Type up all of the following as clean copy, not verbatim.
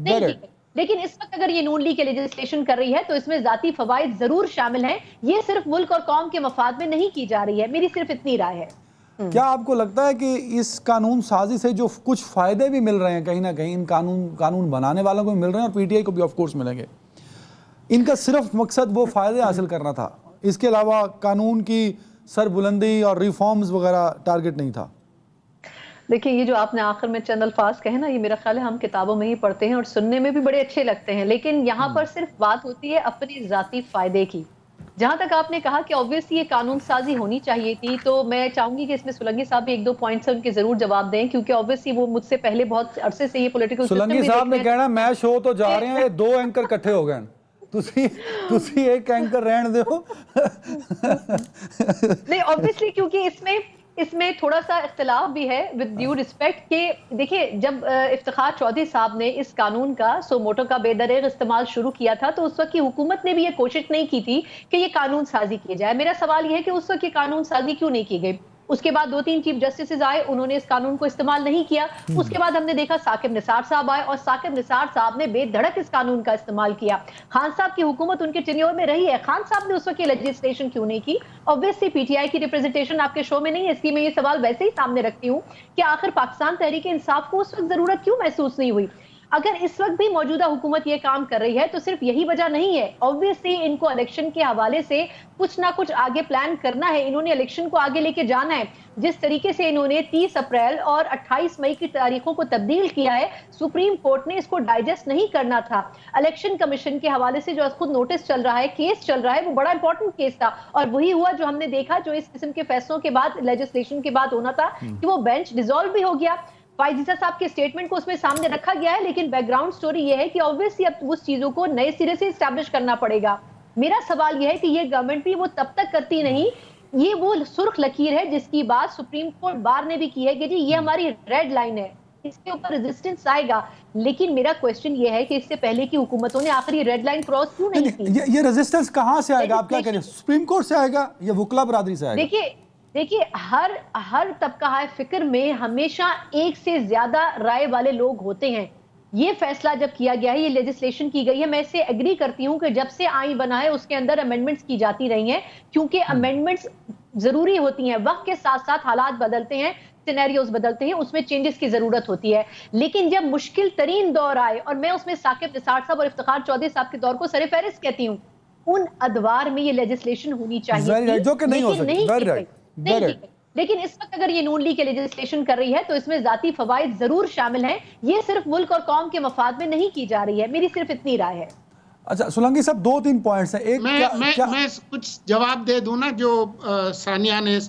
नहीं की गई। लेकिन इस वक्त अगर ये नून लीग के लेजिस्लेशन कर रही है तो इसमें जाती फवाइद जरूर शामिल हैं। ये सिर्फ मुल्क और कौम के मफाद में नहीं की जा रही है, मेरी सिर्फ इतनी राय है। क्या आपको लगता है कि इस कानून साजी से जो कुछ फायदे भी मिल रहे हैं कहीं ना कहीं इन कानून बनाने वालों को भी मिल रहे हैं और पीटीआई को भी ऑफ कोर्स मिलेंगे, इनका सिर्फ मकसद वो फायदे हासिल करना था, इसके अलावा कानून की सरबुलंदी और रिफॉर्म्स वगैरह टारगेट नहीं था? देखिए, ये जो आपने आखिर में चंद अल्फाज कहे ना, ये मेरा ख्याल है हम किताबों में ही पढ़ते हैं और सुनने में भी बड़े अच्छे लगते हैं, लेकिन यहाँ पर सिर्फ बात होती है अपनी जाती फायदे की। जहां तक आपने कहा कि ऑब्वियसली ये कानून साजी होनी चाहिए थी, तो मैं चाहूंगी कि इसमें सुलंगी साहब भी एक दो पॉइंट्स है उनके जरूर जवाब दें, क्योंकि ऑब्वियसली वो मुझसे पहले बहुत अरसे से ये पॉलिटिकल सुलंगी साहब ने कहना मैच हो तो जा रहे हैं, ये दो एंकर इकट्ठे हो गए, तुसी एक एंकर रहने दो। नहीं, ऑब्वियसली क्योंकि इसमें थोड़ा सा इख्तिलाफ भी है विद ड्यू रिस्पेक्ट के। देखिए, जब इफ्तिखार चौधरी साहब ने इस कानून का सो मोटो का बेदरेग इस्तेमाल शुरू किया था, तो उस वक्त की हुकूमत ने भी ये कोशिश नहीं की थी कि ये कानून साजी किए जाए। मेरा सवाल ये है कि उस वक्त ये कानून साजी क्यों नहीं की गई? उसके बाद 2-3 चीफ जस्टिस आए, उन्होंने इस कानून को इस्तेमाल नहीं किया। उसके बाद हमने देखा साकिब निसार साहब आए और साकिब निसार साहब ने बेधड़क इस कानून का इस्तेमाल किया। खान साहब की हुकूमत उनके टेन्योर में रही है, खान साहब ने उस वक्त लेजिस्लेशन क्यों नहीं की? ऑब्वियसली पीटीआई की रिप्रेजेंटेशन आपके शो में नहीं है, इसलिए मैं ये सवाल वैसे ही सामने रखती हूँ कि आखिर पाकिस्तान तहरीक इंसाफ को उस वक्त जरूरत क्यों महसूस नहीं हुई? अगर इस वक्त भी मौजूदा हुकूमत ये काम कर रही है तो सिर्फ यही वजह नहीं है। ऑब्वियसली इनको इलेक्शन के हवाले से कुछ ना कुछ आगे प्लान करना है, इन्होंने इलेक्शन को आगे लेके जाना है। जिस तरीके से इन्होंने 30 अप्रैल और 28 मई की तारीखों को तब्दील किया है, सुप्रीम कोर्ट ने इसको डाइजेस्ट नहीं करना था। इलेक्शन कमीशन के हवाले से जो खुद नोटिस चल रहा है, केस चल रहा है, वो बड़ा इंपॉर्टेंट केस था और वही हुआ जो हमने देखा, जो इस किस्म के फैसलों के बाद लेजिस्लेशन के बाद होना था कि वो बेंच डिसॉल्व भी हो गया। फाइजीसा साहब के स्टेटमेंट को उसमें सामने रखा गया है, लेकिन बैकग्राउंड स्टोरी ये है कि ऑब्वियसली अब उस चीजों को नए सिरे से एस्टैब्लिश करना पड़ेगा। मेरा सवाल यह है कि ये गवर्नमेंट भी वो तब तक करती नहीं, ये वो सुर्ख लकीर है जिसकी बात सुप्रीम कोर्ट बार ने भी की है कि जी ये हमारी रेड लाइन है, इसके ऊपर रेजिस्टेंस आएगा। लेकिन मेरा क्वेश्चन ये है कि इससे पहले की हुकूमतों ने आखिर रेड लाइन क्रॉस क्यों नहीं की? ये रेजिस्टेंस कहां से आएगा? आप क्या कह रहे हैं, सुप्रीम कोर्ट से आएगा या वकला बरादरी से आएगा? देखिए, हर तबका है फिक्र में हमेशा एक से ज्यादा राय वाले लोग होते हैं। ये फैसला जब किया गया है, ये लेजिस्लेशन की गई है, मैं इससे एग्री करती हूं कि जब से आईन बना है उसके अंदर अमेंडमेंट्स की जाती रही हैं, क्योंकि अमेंडमेंट्स जरूरी होती हैं। वक्त के साथ साथ हालात बदलते हैं, सिनेरियोज बदलते हैं, उसमें चेंजेस की जरूरत होती है। लेकिन जब मुश्किल तरीन दौर आए, और मैं उसमें साकिब निसार साहब और इफ्तिखार चौधरी साहब के दौर को सर-ए-फहरिस्त कहती हूँ, उन अदवार में ये लेजिस्लेशन होनी चाहिए थी, जो कि नहीं हो सकती। लेकिन इस वक्त अगर ये नून लीग के लेजिस्लेशन कर रही है तो इसमें जाती फवाइद जरूर शामिल हैं। ये सिर्फ मुल्क और कौम के मफाद में नहीं की जा रही है, मेरी सिर्फ इतनी राय है। अच्छा सुलंगी साहब, 2-3 पॉइंट्स हैं। एक मैं कुछ जवाब दे दूं ना, जो सानिया ने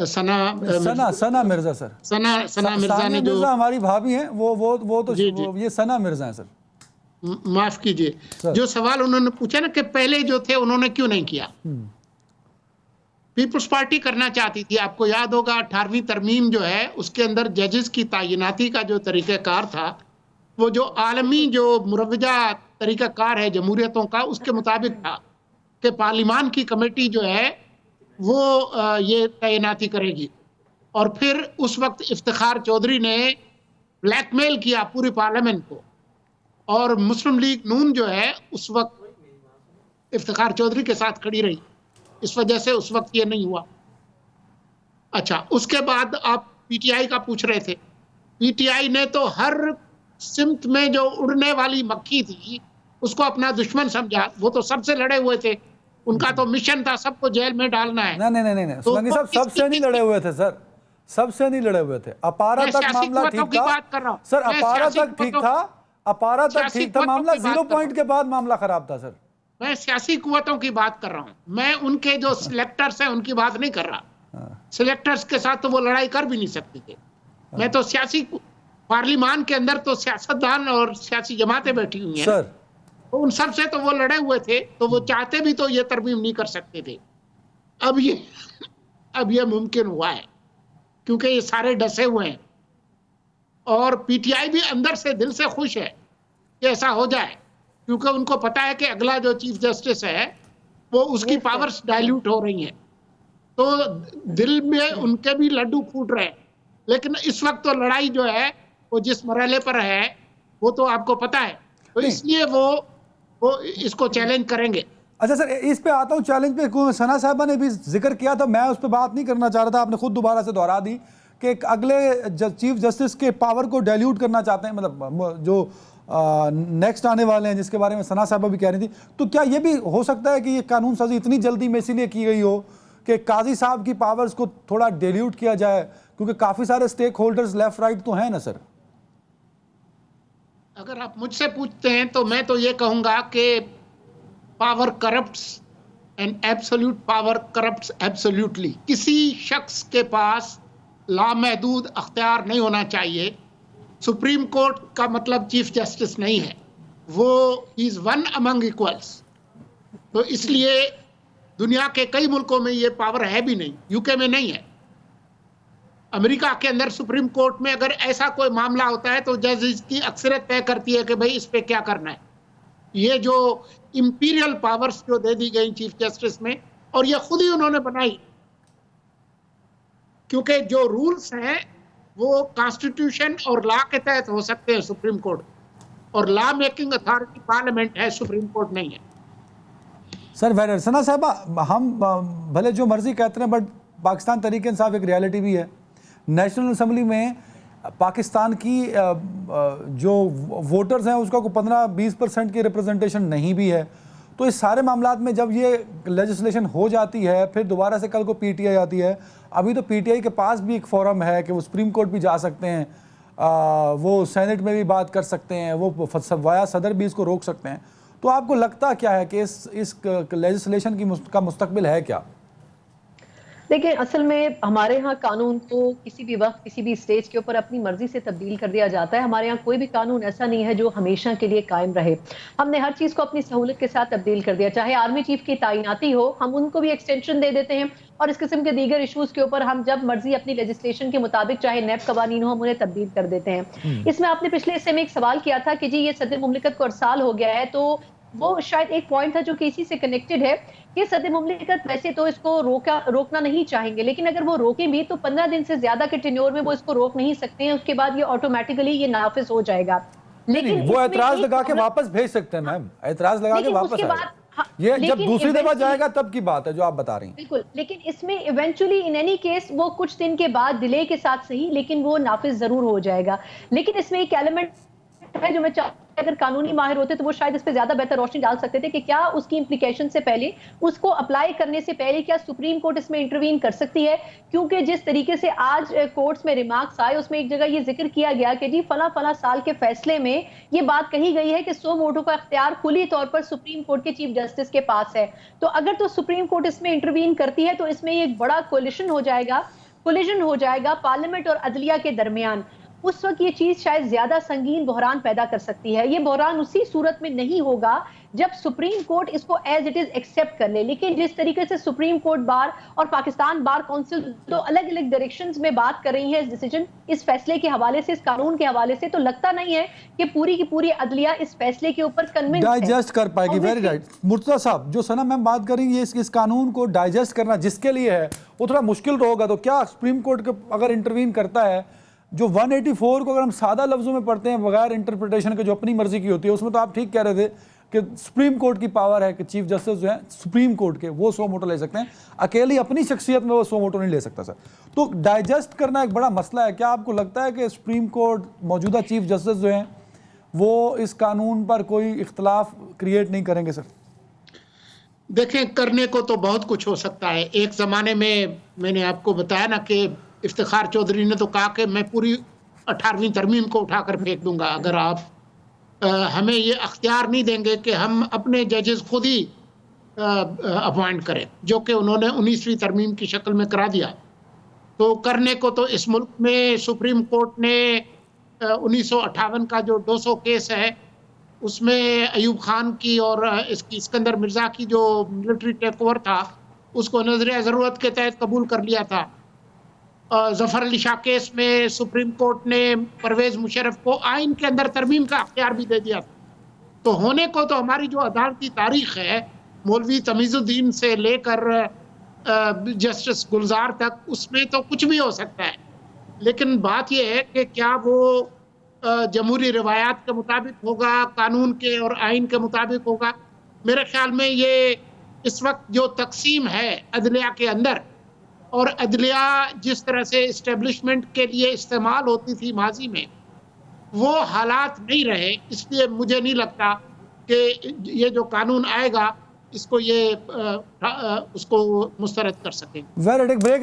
सना मिर्जा सर, सना मिर्जा ने, जो हमारी भाभी हैं, वो तो ये सना मिर्जा है सर, माफ कीजिए, जो सवाल उन्होंने पूछा ना कि पहले जो थे उन्होंने क्यों नहीं किया। पीपल्स पार्टी करना चाहती थी। आपको याद होगा 18वीं तरमीम जो है उसके अंदर जजेस की तैनाती का जो तरीक़ाकार था, वो जो आलमी जो मुरवजा तरीक़ाकार है जमहूरियतों का, उसके मुताबिक था कि पार्लिमान की कमेटी जो है वो ये तैनाती करेगी। और फिर उस वक्त इफ्तिखार चौधरी ने ब्लैकमेल किया पूरी पार्लियामेंट को, और मुस्लिम लीग नून जो है उस वक्त इफ्तिखार चौधरी के साथ खड़ी रही, इस वजह से उस वक्त ये नहीं हुआ। अच्छा, उसके बाद आप पीटीआई का पूछ रहे थे। पीटीआई ने तो हर सिमत में जो उड़ने वाली मक्खी थी उसको अपना दुश्मन समझा। वो तो सबसे लड़े हुए थे, उनका तो मिशन था सबको जेल में डालना है। नहीं, सुलंगी साहब सबसे नहीं लड़े हुए थे सर, सबसे नहीं लड़े हुए थे। अपारा तक मामला ठीक था सर, अपारा तक ठीक था, अपारा तक ठीक था मामला, 0 पॉइंट के बाद मामला खराब था सर। मैं सियासी कुव्वतों की बात कर रहा हूं, मैं उनके जो सिलेक्टर्स हैं उनकी बात नहीं कर रहा। सिलेक्टर्स के साथ तो वो लड़ाई कर भी नहीं सकते थे। मैं तो सियासी, पार्लियामान के अंदर तो सियासतदान और सियासी जमातें बैठी हुई हैं, तो उन सब से तो वो लड़े हुए थे, तो वो चाहते भी तो ये तरमीम नहीं कर सकते थे। अब ये मुमकिन हुआ है क्योंकि ये सारे डसे हुए हैं, और पीटीआई भी अंदर से दिल से खुश है कि ऐसा हो जाए, क्योंकि उनको पता है कि अगला जो चीफ जस्टिस है वो उसकी पावर्स डाइल्यूट हो रही हैं, तो दिल में उनके भी लड्डू फूट रहे हैं। लेकिन इस वक्त तो लड़ाई जो है वो जिस मरहले पर है वो तो आपको पता है, तो नहीं। इसलिए वो इसको चैलेंज करेंगे। अच्छा सर, इस पे आता हूँ चैलेंज पे। सना साहबा ने भी जिक्र किया था, मैं उस पर बात नहीं करना चाह रहा था, आपने खुद दोबारा से दोहरा दी कि अगले चीफ जस्टिस के पावर को डाइल्यूट करना चाहते हैं, मतलब जो नेक्स्ट आने वाले हैं, जिसके बारे में सना साहबा भी कह रही थी। तो क्या ये भी हो सकता है कि ये कानून साजी इतनी जल्दी में इसीलिए की गई हो कि काजी साहब की पावर्स को थोड़ा डाइल्यूट किया जाए, क्योंकि काफी सारे स्टेक होल्डर्स लेफ्ट राइट तो हैं ना सर? अगर आप मुझसे पूछते हैं तो मैं तो ये कहूंगा कि power corrupts and absolute power corrupts absolutely. किसी शख्स के पास लामहदूद अख्तियार नहीं होना चाहिए। सुप्रीम कोर्ट का मतलब चीफ जस्टिस नहीं है, वो इज वन अमंग इक्वल्स। तो इसलिए दुनिया के कई मुल्कों में ये पावर है भी नहीं, यूके में नहीं है। अमेरिका के अंदर सुप्रीम कोर्ट में अगर ऐसा कोई मामला होता है तो जज इसकी अक्सरियत तय करती है कि भाई इस पे क्या करना है। ये जो इंपीरियल पावर्स जो दे दी गई चीफ जस्टिस में, और ये खुद ही उन्होंने बनाई, क्योंकि जो रूल्स हैं वो कॉन्स्टिट्यूशन और लॉ के तहत हो सकते हैं सुप्रीम कोर्ट, और लॉ मेकिंग अथॉरिटी पार्लियामेंट है, सुप्रीम कोर्ट नहीं है। सर सना साहबा, हम भले जो मर्जी कहते हैं, बट पाकिस्तान तरीके इंसाफ एक रियलिटी भी है। नेशनल असेंबली में पाकिस्तान की जो वोटर्स हैं उसका को 15-20% की रिप्रेजेंटेशन नहीं भी है। तो इस सारे मामलात में जब ये लेजिस्लेशन हो जाती है, फिर दोबारा से कल को पीटीआई आती है। अभी तो पीटीआई के पास भी एक फोरम है कि वो सुप्रीम कोर्ट भी जा सकते हैं, वो सेनेट में भी बात कर सकते हैं, वो वाया सदर भी इसको रोक सकते हैं। तो आपको लगता क्या है कि इस लेजिस्लेशन का मुस्तकबिल है क्या? देखिए, असल में हमारे यहाँ कानून को किसी भी वक्त किसी भी स्टेज के ऊपर अपनी मर्जी से तब्दील कर दिया जाता है। हमारे यहाँ कोई भी कानून ऐसा नहीं है जो हमेशा के लिए कायम रहे। हमने हर चीज को अपनी सहूलत के साथ तब्दील कर दिया। चाहे आर्मी चीफ की तैनाती हो, हम उनको भी एक्सटेंशन दे देते हैं, और इस किस्म के दीगर इशूज के ऊपर हम जब मर्जी अपनी लेजिस्लेशन के मुताबिक, चाहे नैब कवानीन हो, हम उन्हें तब्दील कर देते हैं। इसमें आपने पिछले हिस्से में एक सवाल किया था कि जी ये सदर मुमलिकत को अरसाल हो गया है, तो वो शायद एक पॉइंट था जो कि इसी से कनेक्टेड है कि सदर मुमलिकत वैसे तो इसको रोकना नहीं चाहेंगे, लेकिन अगर वो रोकें भी तो 15 दिन से ज्यादा के टेन्योर में वो इसको रोक नहीं सकते हैं। उसके बाद ये ऑटोमेटिकली ये नाफिज हो जाएगा। लेकिन वो एतराज लगा के वापस भेज सकते हैं मैम, एतराज लगा के वापस ये जब दूसरी दफा जाएगा तब की बात है जो आप बता रही हैं। बिल्कुल, लेकिन इसमें इवेंचुअली इन एनी केस वो कुछ दिन के बाद डिले के साथ सही, लेकिन वो नाफिज जरूर हो जाएगा। लेकिन इसमें एक एलिमेंट है जो मैं अगर कानूनी माहिर होते तो वो शायद इस पे ज्यादा बेहतर रोशनी डाल सकते थे कि क्या उसकी इंप्लीकेशन से पहले, उसको अप्लाई करने से पहले क्या सुप्रीम कोर्ट इसमें इंटरवीन कर सकती है। क्योंकि जिस तरीके से आज कोर्ट्स में रिमार्क्स आए, उसमें एक जगह ये जिक्र किया गया कि जी फला साल के फैसले में ये बात कही गई है कि 100 वोटों का इख्तियार खुली तौर पर सुप्रीम कोर्ट के चीफ जस्टिस के पास है। तो अगर तो सुप्रीम कोर्ट इसमें इंटरवीन करती है तो इसमें एक बड़ा कोलिशन हो जाएगा पार्लियामेंट और अदलिया के दरमियान। उस वक्त ये चीज शायद ज्यादा संगीन बहरान पैदा कर सकती है। ये बहरान उसी सूरत में नहीं होगा जब सुप्रीम कोर्ट इसको एज इट इज एक्सेप्ट कर ले। लेकिन जिस तरीके से सुप्रीम कोर्ट बार और पाकिस्तान बार काउंसिल तो अलग अलग डायरेक्शंस में बात कर रही है इस डिसीजन, इस फैसले के हवाले से, इस कानून के हवाले से, तो लगता नहीं है कि पूरी की पूरी अदलिया इस फैसले के ऊपर कन्विंस डाइजेस्ट कर पाएगी। वेरी राइट मुर्तजा साहब, जो सना मैम बात करेंगे इस कानून को डाइजेस्ट करना जिसके लिए है वो थोड़ा मुश्किल तो होगा। तो क्या सुप्रीम कोर्ट अगर इंटरवीन करता है, जो 184 को अगर हम सादा लफ्जों में पढ़ते हैं बगैर इंटरप्रिटेशन के, जो अपनी मर्जी की होती है, उसमें तो आप ठीक कह रहे थे कि सुप्रीम कोर्ट की पावर है कि चीफ जस्टिस जो है सुप्रीम कोर्ट के, वो 100 वोट ले सकते हैं, अकेली अपनी शख्सियत में वो 100 वोट नहीं ले सकता सर। तो डाइजेस्ट करना एक बड़ा मसला है। क्या आपको लगता है कि सुप्रीम कोर्ट, मौजूदा चीफ जस्टिस जो हैं, वो इस कानून पर कोई इख्तलाफ क्रिएट नहीं करेंगे सर? देखें, करने को तो बहुत कुछ हो सकता है। एक जमाने में मैंने आपको बताया ना कि इफ्तिखार चौधरी ने तो कहा कि मैं पूरी 18वीं तरमीम को उठाकर फेंक दूंगा अगर आप हमें ये अख्तियार नहीं देंगे कि हम अपने जजेस खुद ही अपॉइंट करें, जो कि उन्होंने 19वीं तरमीम की शक्ल में करा दिया। तो करने को तो इस मुल्क में सुप्रीम कोर्ट ने 1958 का जो 200 केस है उसमें अयूब खान की और इसकी सिकंदर मिर्जा की जो मिलिट्री टेक ओवर था उसको नजर ज़रूरत के तहत कबूल कर लिया था। जफर अली शाह केस में सुप्रीम कोर्ट ने परवेज मुशर्रफ को आइन के अंदर तरमीम का अख्तियार भी दे दिया था। तो होने को तो हमारी जो अदालती तारीख है, मौलवी तमीज़ुद्दीन से लेकर जस्टिस गुलजार तक, उसमें तो कुछ भी हो सकता है। लेकिन बात यह है कि क्या वो जमहूरी रिवायात के मुताबिक होगा, कानून के और आइन के मुताबिक होगा। मेरे ख्याल में ये इस वक्त जो तकसीम है अदलिया के अंदर, और अदलिया जिस तरह से इस्टेब्लिशमेंट के लिए इस्तेमाल होती थी माजी में, वो हालात नहीं रहे। इसलिए मुझे नहीं लगता कि ये जो कानून आएगा इसको ये उसको मुस्तरद कर सकेंगे। वेल, एक ब्रेक